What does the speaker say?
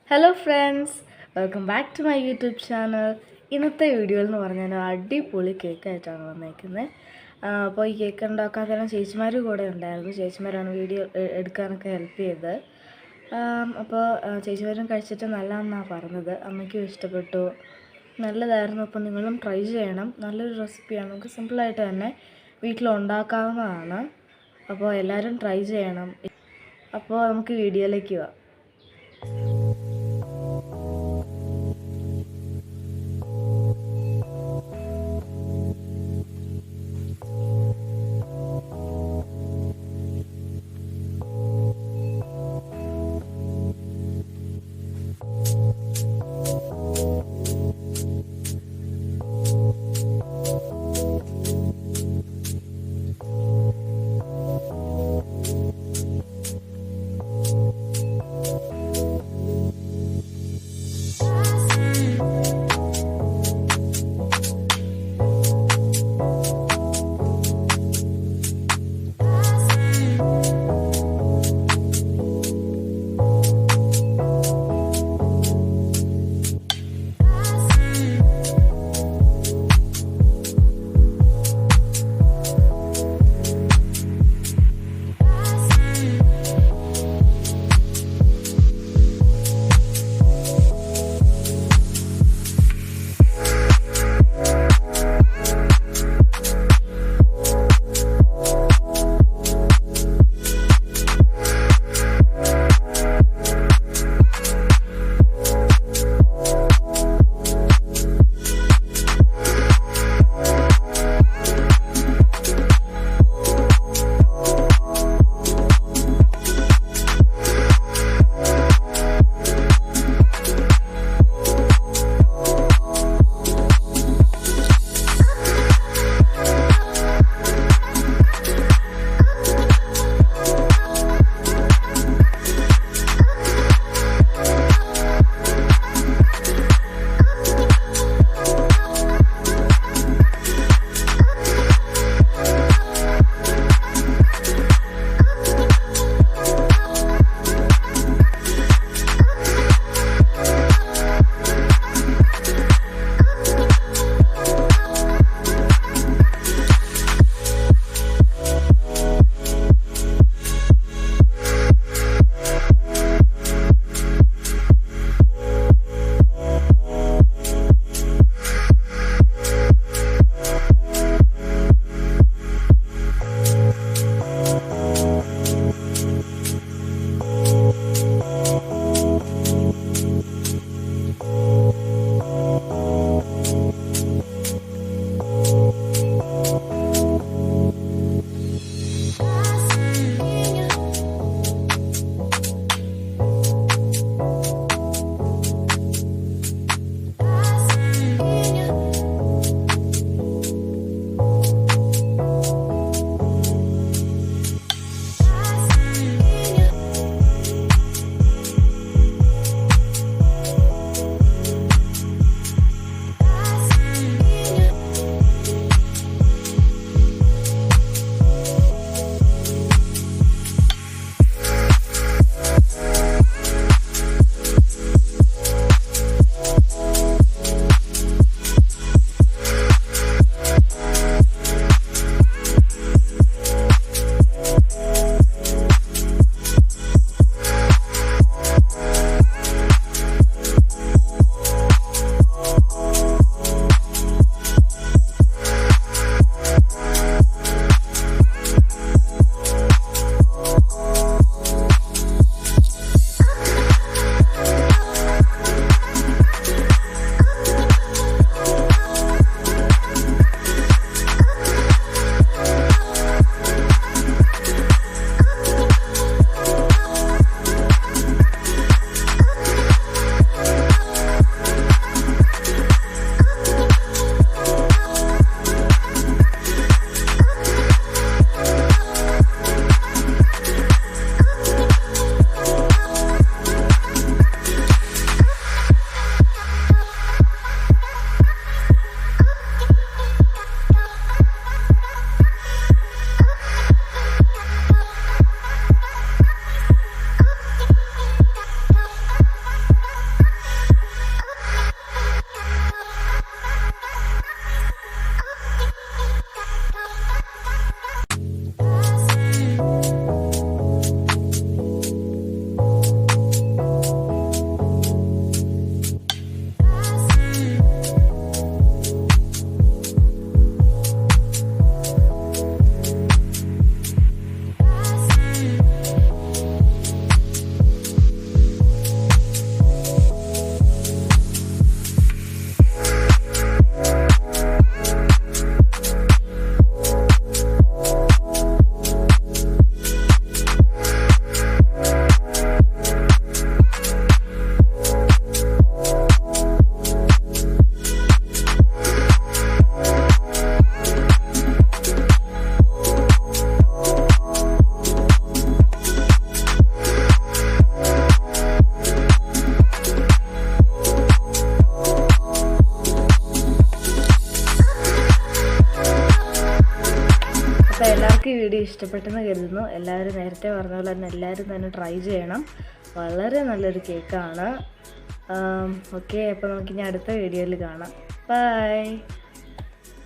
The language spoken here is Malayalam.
Hello friends, welcome back to my YouTube channel. ഇന്നത്തെ വീഡിയോയിൽ എന്ന് പറഞ്ഞാൽ അടിപൊളി കേക്കായിട്ടാണ് വന്നേക്കുന്നത്. അപ്പോൾ ഈ കേക്ക് ഉണ്ടാക്കാൻ തന്നെ ചേച്ചിമാർ കൂടെ ഉണ്ടായിരുന്നു. ചേച്ചിമാരാണ് വീഡിയോ എടുക്കാനൊക്കെ ഹെൽപ്പ് ചെയ്തത്. അപ്പോൾ ചേച്ചിമാരും കഴിച്ചിട്ട് നല്ലതെന്നാണ് പറഞ്ഞത്. അമ്മയ്ക്കും ഇഷ്ടപ്പെട്ടു, നല്ലതായിരുന്നു. അപ്പോൾ നിങ്ങളും ട്രൈ ചെയ്യണം. നല്ലൊരു റെസിപ്പിയാണ്, നമുക്ക് സിമ്പിളായിട്ട് തന്നെ വീട്ടിൽ ഉണ്ടാക്കാവുന്നതാണ്. അപ്പോൾ എല്ലാവരും ട്രൈ ചെയ്യണം. അപ്പോൾ നമുക്ക് വീഡിയോയിലേക്ക് പോവാം. എല്ലാവർക്കും ഈ വീഡിയോ ഇഷ്ടപ്പെട്ടെന്ന് കരുതുന്നു. എല്ലാവരും നേരത്തെ പറഞ്ഞ പോലെ തന്നെ എല്ലാവരും തന്നെ ട്രൈ ചെയ്യണം. വളരെ നല്ലൊരു കേക്കാണ്. ഓക്കെ, അപ്പോൾ നമുക്കിനി അടുത്ത വീഡിയോയിൽ കാണാം. ബൈ.